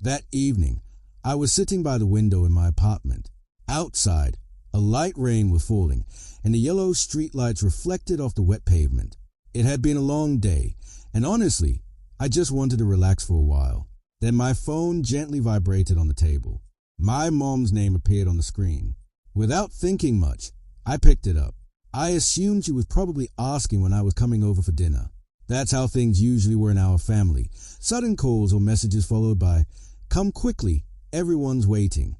That evening, I was sitting by the window in my apartment. Outside, a light rain was falling, and the yellow streetlights reflected off the wet pavement. It had been a long day, and honestly, I just wanted to relax for a while. Then my phone gently vibrated on the table. My mom's name appeared on the screen. Without thinking much, I picked it up. I assumed she was probably asking when I was coming over for dinner. That's how things usually were in our family. Sudden calls or messages followed by, "Come quickly, everyone's waiting."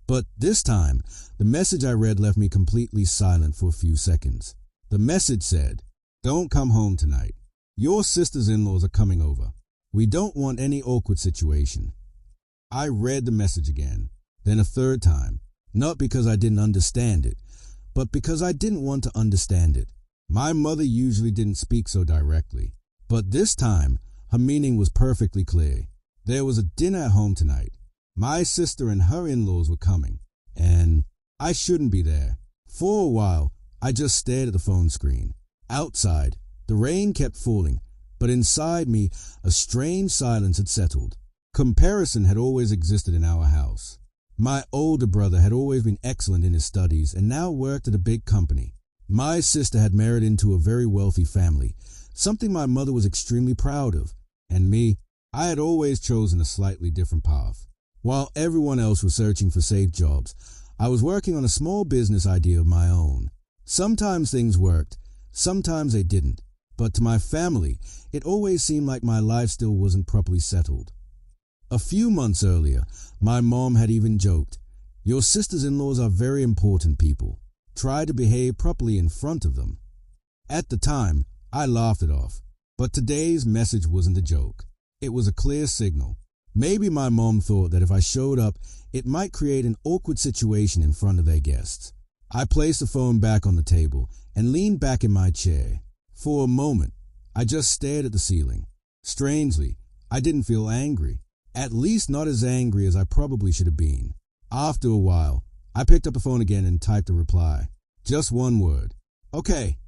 But this time, the message I read left me completely silent for a few seconds. The message said, "Don't come home tonight. Your sister's in-laws are coming over. We don't want any awkward situation." I read the message again, then a third time, not because I didn't understand it, but because I didn't want to understand it. My mother usually didn't speak so directly, but this time, her meaning was perfectly clear. There was a dinner at home tonight. My sister and her in-laws were coming, and I shouldn't be there. For a while, I just stared at the phone screen. Outside, the rain kept falling, but inside me, a strange silence had settled. Comparison had always existed in our house. My older brother had always been excellent in his studies and now worked at a big company. My sister had married into a very wealthy family, something my mother was extremely proud of. And me, I had always chosen a slightly different path. While everyone else was searching for safe jobs, I was working on a small business idea of my own. Sometimes things worked, sometimes they didn't. But to my family, it always seemed like my life still wasn't properly settled. A few months earlier, my mom had even joked, "Your sister's in-laws are very important people. Try to behave properly in front of them." At the time, I laughed it off. But today's message wasn't a joke. It was a clear signal. Maybe my mom thought that if I showed up, it might create an awkward situation in front of their guests. I placed the phone back on the table and leaned back in my chair. For a moment, I just stared at the ceiling. Strangely, I didn't feel angry. At least not as angry as I probably should have been. After a while, I picked up the phone again and typed a reply. Just one word. "Okay."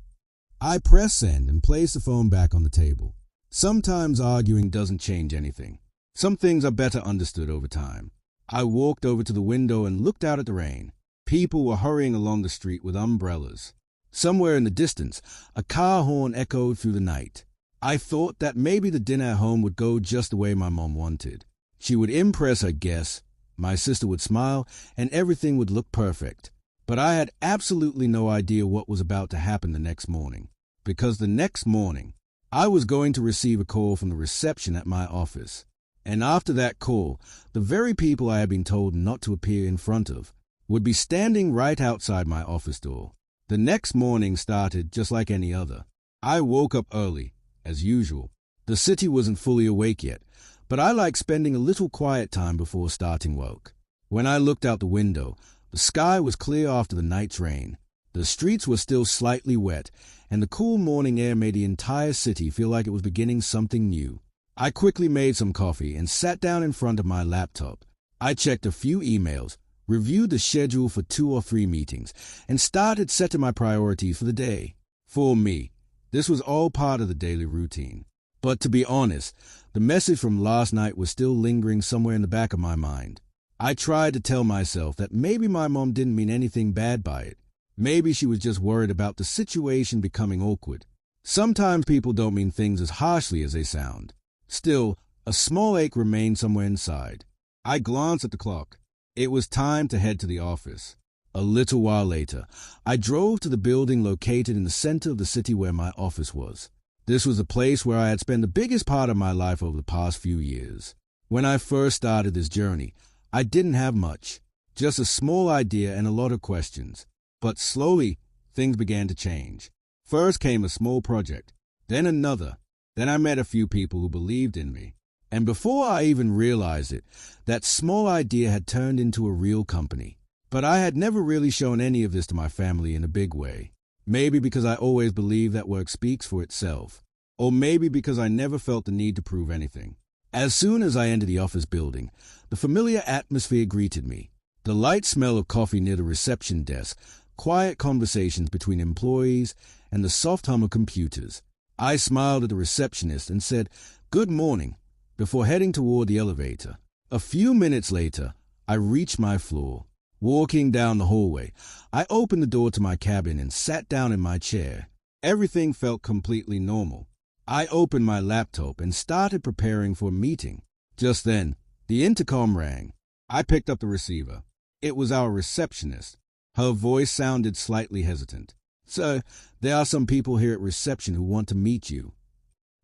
I pressed send and placed the phone back on the table. Sometimes arguing doesn't change anything. Some things are better understood over time. I walked over to the window and looked out at the rain. People were hurrying along the street with umbrellas. Somewhere in the distance, a car horn echoed through the night. I thought that maybe the dinner at home would go just the way my mom wanted. She would impress her guests, my sister would smile, and everything would look perfect. But I had absolutely no idea what was about to happen the next morning. Because the next morning, I was going to receive a call from the reception at my office. And after that call, the very people I had been told not to appear in front of would be standing right outside my office door. The next morning started just like any other. I woke up early, as usual. The city wasn't fully awake yet, but I liked spending a little quiet time before starting work. When I looked out the window, the sky was clear after the night's rain. The streets were still slightly wet, and the cool morning air made the entire city feel like it was beginning something new. I quickly made some coffee and sat down in front of my laptop. I checked a few emails, reviewed the schedule for 2 or 3 meetings, and started setting my priorities for the day. For me, this was all part of the daily routine. But to be honest, the message from last night was still lingering somewhere in the back of my mind. I tried to tell myself that maybe my mom didn't mean anything bad by it. Maybe she was just worried about the situation becoming awkward. Sometimes people don't mean things as harshly as they sound. Still, a small ache remained somewhere inside. I glanced at the clock. It was time to head to the office. A little while later, I drove to the building located in the center of the city where my office was. This was a place where I had spent the biggest part of my life over the past few years. When I first started this journey, I didn't have much, just a small idea and a lot of questions. But slowly, things began to change. First came a small project, then another. Then I met a few people who believed in me. And before I even realized it, that small idea had turned into a real company. But I had never really shown any of this to my family in a big way. Maybe because I always believed that work speaks for itself. Or maybe because I never felt the need to prove anything. As soon as I entered the office building, the familiar atmosphere greeted me. The light smell of coffee near the reception desk, quiet conversations between employees, and the soft hum of computers. I smiled at the receptionist and said, "Good morning," before heading toward the elevator. A few minutes later, I reached my floor. Walking down the hallway, I opened the door to my cabin and sat down in my chair. Everything felt completely normal. I opened my laptop and started preparing for a meeting. Just then, the intercom rang. I picked up the receiver. It was our receptionist. Her voice sounded slightly hesitant. "Sir, there are some people here at reception who want to meet you."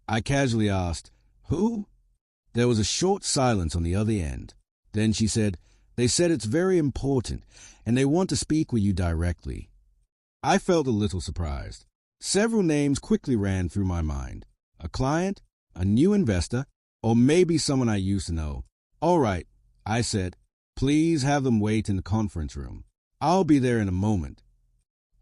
I casually asked, "Who?" There was a short silence on the other end. Then she said, "They said it's very important, and they want to speak with you directly." I felt a little surprised. Several names quickly ran through my mind. A client, a new investor, or maybe someone I used to know. "All right," I said. "Please have them wait in the conference room. I'll be there in a moment."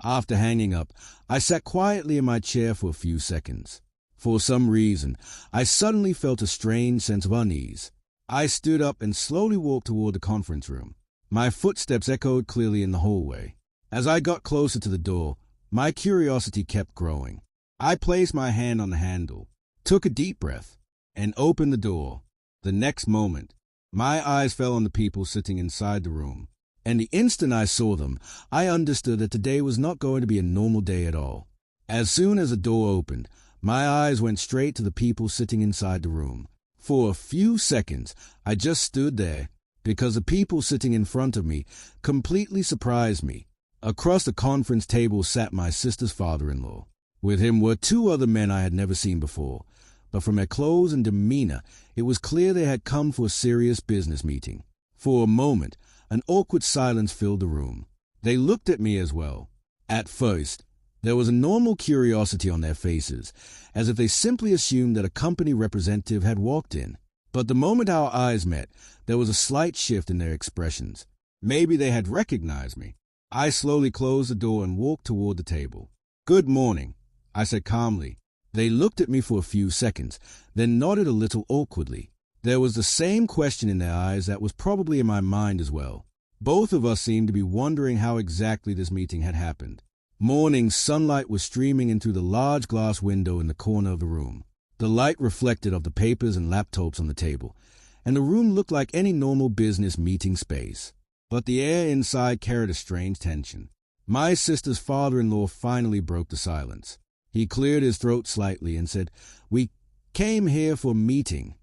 After hanging up, I sat quietly in my chair for a few seconds. For some reason, I suddenly felt a strange sense of unease. I stood up and slowly walked toward the conference room. My footsteps echoed clearly in the hallway. As I got closer to the door, my curiosity kept growing. I placed my hand on the handle, took a deep breath, and opened the door. The next moment, my eyes fell on the people sitting inside the room. And the instant I saw them, I understood that today was not going to be a normal day at all. As soon as the door opened, my eyes went straight to the people sitting inside the room. For a few seconds, I just stood there, because the people sitting in front of me completely surprised me. Across the conference table sat my sister's father-in-law. With him were two other men I had never seen before, but from their clothes and demeanor, it was clear they had come for a serious business meeting. For a moment, an awkward silence filled the room. They looked at me as well. At first, there was a normal curiosity on their faces, as if they simply assumed that a company representative had walked in. But the moment our eyes met, there was a slight shift in their expressions. Maybe they had recognized me. I slowly closed the door and walked toward the table. "Good morning," I said calmly. They looked at me for a few seconds, then nodded a little awkwardly. There was the same question in their eyes that was probably in my mind as well. Both of us seemed to be wondering how exactly this meeting had happened. Morning sunlight was streaming in through the large glass window in the corner of the room. The light reflected off the papers and laptops on the table, and the room looked like any normal business meeting space. But the air inside carried a strange tension. My sister's father-in-law finally broke the silence. He cleared his throat slightly and said, "We came here for a meeting."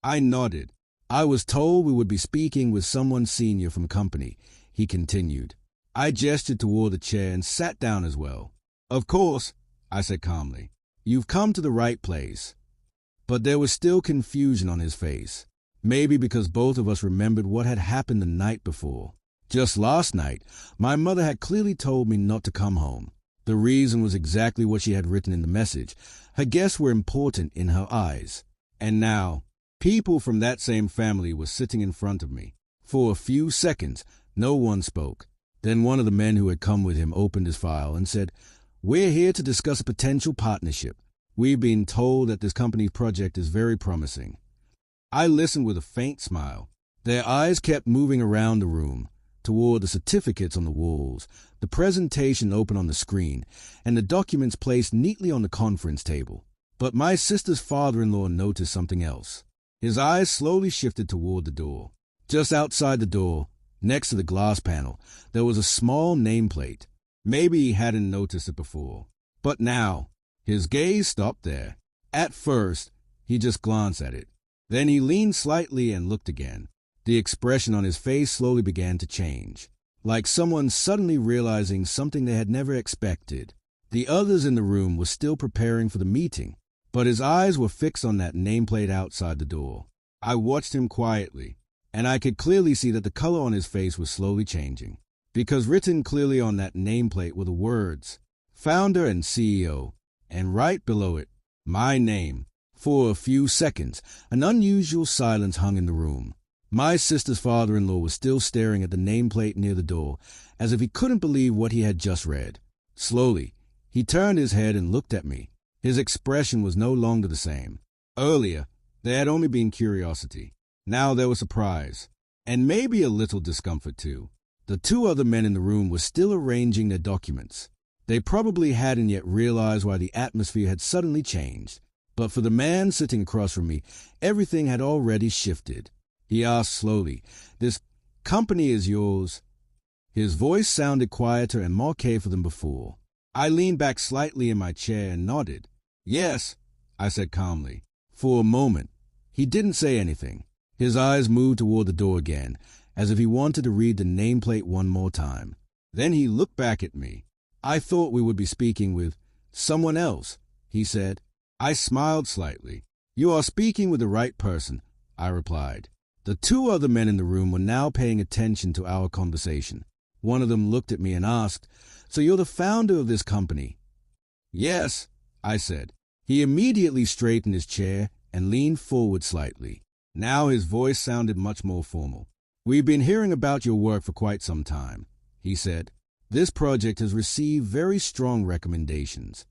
I nodded. "I was told we would be speaking with someone senior from the company," he continued. I gestured toward the chair and sat down as well. "Of course," I said calmly. "You've come to the right place." But there was still confusion on his face. Maybe because both of us remembered what had happened the night before. Just last night, my mother had clearly told me not to come home. The reason was exactly what she had written in the message. Her guests were important in her eyes. And now, people from that same family were sitting in front of me. For a few seconds, no one spoke. Then one of the men who had come with him opened his file and said, "We're here to discuss a potential partnership. We've been told that this company's project is very promising." I listened with a faint smile. Their eyes kept moving around the room, toward the certificates on the walls, the presentation open on the screen, and the documents placed neatly on the conference table. But my sister's father-in-law noticed something else. His eyes slowly shifted toward the door. Just outside the door, next to the glass panel, there was a small nameplate. Maybe he hadn't noticed it before. But now, his gaze stopped there. At first, he just glanced at it. Then he leaned slightly and looked again. The expression on his face slowly began to change, like someone suddenly realizing something they had never expected. The others in the room were still preparing for the meeting, but his eyes were fixed on that nameplate outside the door. I watched him quietly, and I could clearly see that the color on his face was slowly changing, because written clearly on that nameplate were the words, "Founder and CEO," and right below it, my name. For a few seconds, an unusual silence hung in the room. My sister's father-in-law was still staring at the nameplate near the door, as if he couldn't believe what he had just read. Slowly, he turned his head and looked at me. His expression was no longer the same. Earlier, there had only been curiosity. Now there was surprise, and maybe a little discomfort too. The two other men in the room were still arranging their documents. They probably hadn't yet realized why the atmosphere had suddenly changed. But for the man sitting across from me, everything had already shifted. He asked slowly. This company is yours? His voice sounded quieter and more careful than before. I leaned back slightly in my chair and nodded. Yes, I said calmly. For a moment, he didn't say anything. His eyes moved toward the door again, as if he wanted to read the nameplate one more time. Then he looked back at me. I thought we would be speaking with someone else, he said. I smiled slightly. You are speaking with the right person, I replied. The two other men in the room were now paying attention to our conversation. One of them looked at me and asked, So you're the founder of this company? Yes, I said. He immediately straightened his chair and leaned forward slightly. Now his voice sounded much more formal. We've been hearing about your work for quite some time, he said. This project has received very strong recommendations.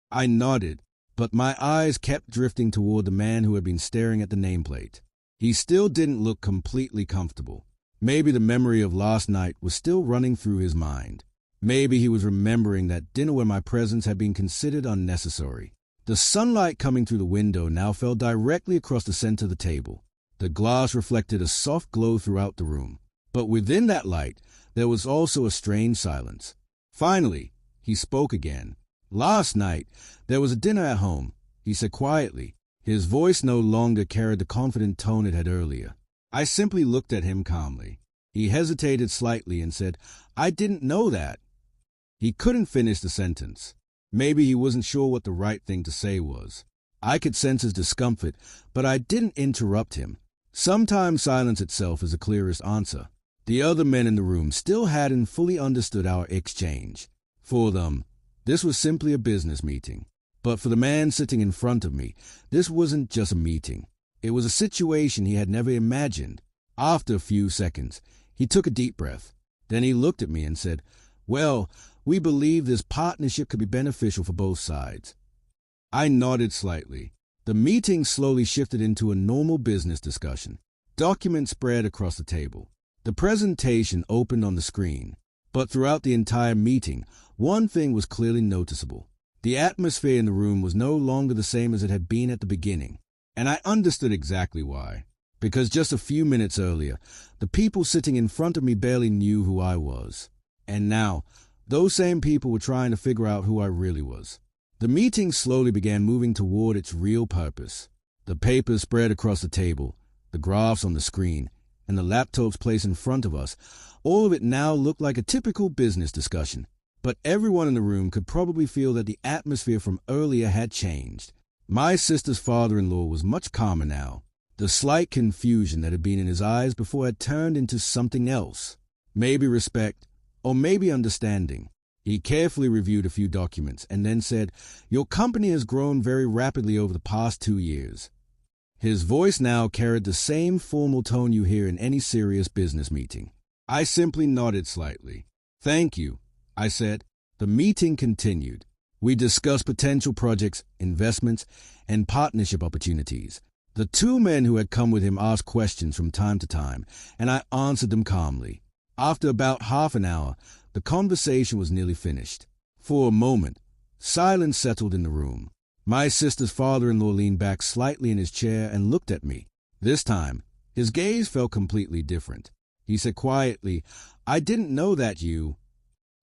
I nodded, but my eyes kept drifting toward the man who had been staring at the nameplate. He still didn't look completely comfortable. Maybe the memory of last night was still running through his mind. Maybe he was remembering that dinner where my presence had been considered unnecessary. The sunlight coming through the window now fell directly across the center of the table. The glass reflected a soft glow throughout the room. But within that light, there was also a strange silence. Finally, he spoke again. Last night, there was a dinner at home, he said quietly. His voice no longer carried the confident tone it had earlier. I simply looked at him calmly. He hesitated slightly and said, I didn't know that. He couldn't finish the sentence. Maybe he wasn't sure what the right thing to say was. I could sense his discomfort, but I didn't interrupt him. Sometimes silence itself is the clearest answer. The other men in the room still hadn't fully understood our exchange. For them, this was simply a business meeting. But for the man sitting in front of me, this wasn't just a meeting. It was a situation he had never imagined. After a few seconds, he took a deep breath. Then he looked at me and said, Well, we believe this partnership could be beneficial for both sides. I nodded slightly. The meeting slowly shifted into a normal business discussion. Documents spread across the table. The presentation opened on the screen. But throughout the entire meeting, one thing was clearly noticeable. The atmosphere in the room was no longer the same as it had been at the beginning. And I understood exactly why. Because just a few minutes earlier, the people sitting in front of me barely knew who I was. And now, those same people were trying to figure out who I really was. The meeting slowly began moving toward its real purpose. The papers spread across the table, the graphs on the screen, and the laptops placed in front of us. All of it now looked like a typical business discussion. But everyone in the room could probably feel that the atmosphere from earlier had changed. My sister's father-in-law was much calmer now. The slight confusion that had been in his eyes before had turned into something else. Maybe respect, or maybe understanding. He carefully reviewed a few documents and then said, Your company has grown very rapidly over the past 2 years. His voice now carried the same formal tone you hear in any serious business meeting. I simply nodded slightly. Thank you, I said. The meeting continued. We discussed potential projects, investments, and partnership opportunities. The two men who had come with him asked questions from time to time, and I answered them calmly. After about half an hour, the conversation was nearly finished. For a moment, silence settled in the room. My sister's father-in-law leaned back slightly in his chair and looked at me. This time, his gaze felt completely different. He said quietly, I didn't know that you...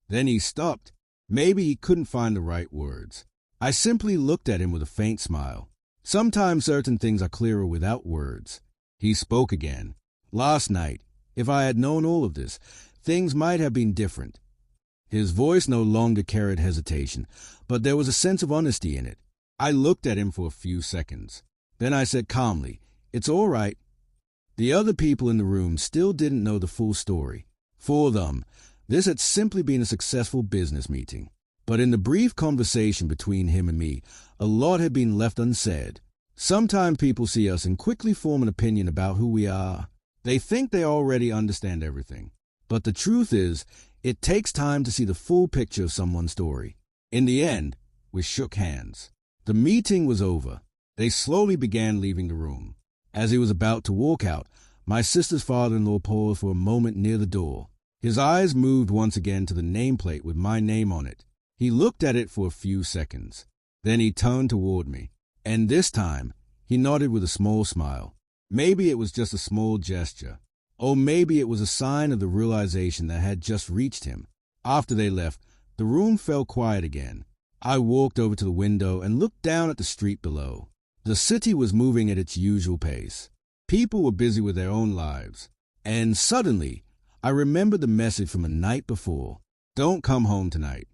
Then he stopped. Maybe he couldn't find the right words. I simply looked at him with a faint smile. Sometimes certain things are clearer without words. He spoke again. Last night, if I had known all of this, things might have been different. His voice no longer carried hesitation, but there was a sense of honesty in it. I looked at him for a few seconds. Then I said calmly, It's all right. The other people in the room still didn't know the full story. For them, this had simply been a successful business meeting. But in the brief conversation between him and me, a lot had been left unsaid. Sometimes people see us and quickly form an opinion about who we are. They think they already understand everything. But the truth is, it takes time to see the full picture of someone's story. In the end, we shook hands. The meeting was over. They slowly began leaving the room. As he was about to walk out, my sister's father-in-law paused for a moment near the door. His eyes moved once again to the nameplate with my name on it. He looked at it for a few seconds. Then he turned toward me, and this time he nodded with a small smile. Maybe it was just a small gesture. Or maybe it was a sign of the realization that had just reached him. After they left, the room fell quiet again. I walked over to the window and looked down at the street below. The city was moving at its usual pace. People were busy with their own lives. And suddenly, I remembered the message from the night before. Don't come home tonight.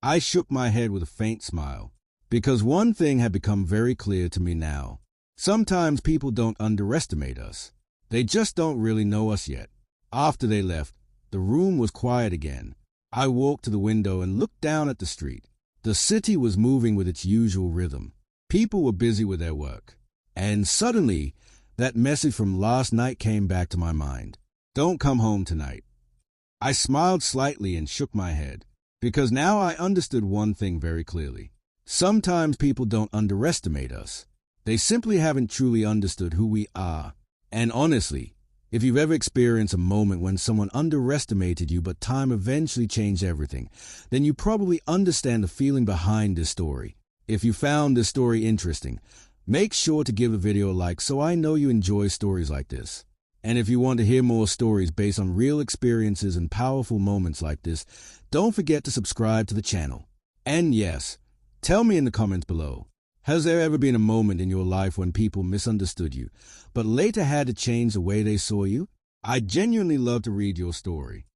I shook my head with a faint smile, because one thing had become very clear to me now. Sometimes people don't underestimate us. They just don't really know us yet. After they left, the room was quiet again. I walked to the window and looked down at the street. The city was moving with its usual rhythm. People were busy with their work. And suddenly, that message from last night came back to my mind. Don't come home tonight. I smiled slightly and shook my head, because now I understood one thing very clearly. Sometimes people don't underestimate us. They simply haven't truly understood who we are. And honestly, if you've ever experienced a moment when someone underestimated you but time eventually changed everything, then you probably understand the feeling behind this story. If you found this story interesting, make sure to give the video a like so I know you enjoy stories like this. And if you want to hear more stories based on real experiences and powerful moments like this, don't forget to subscribe to the channel. And yes, tell me in the comments below, has there ever been a moment in your life when people misunderstood you, but later had to change the way they saw you? I'd genuinely love to read your story.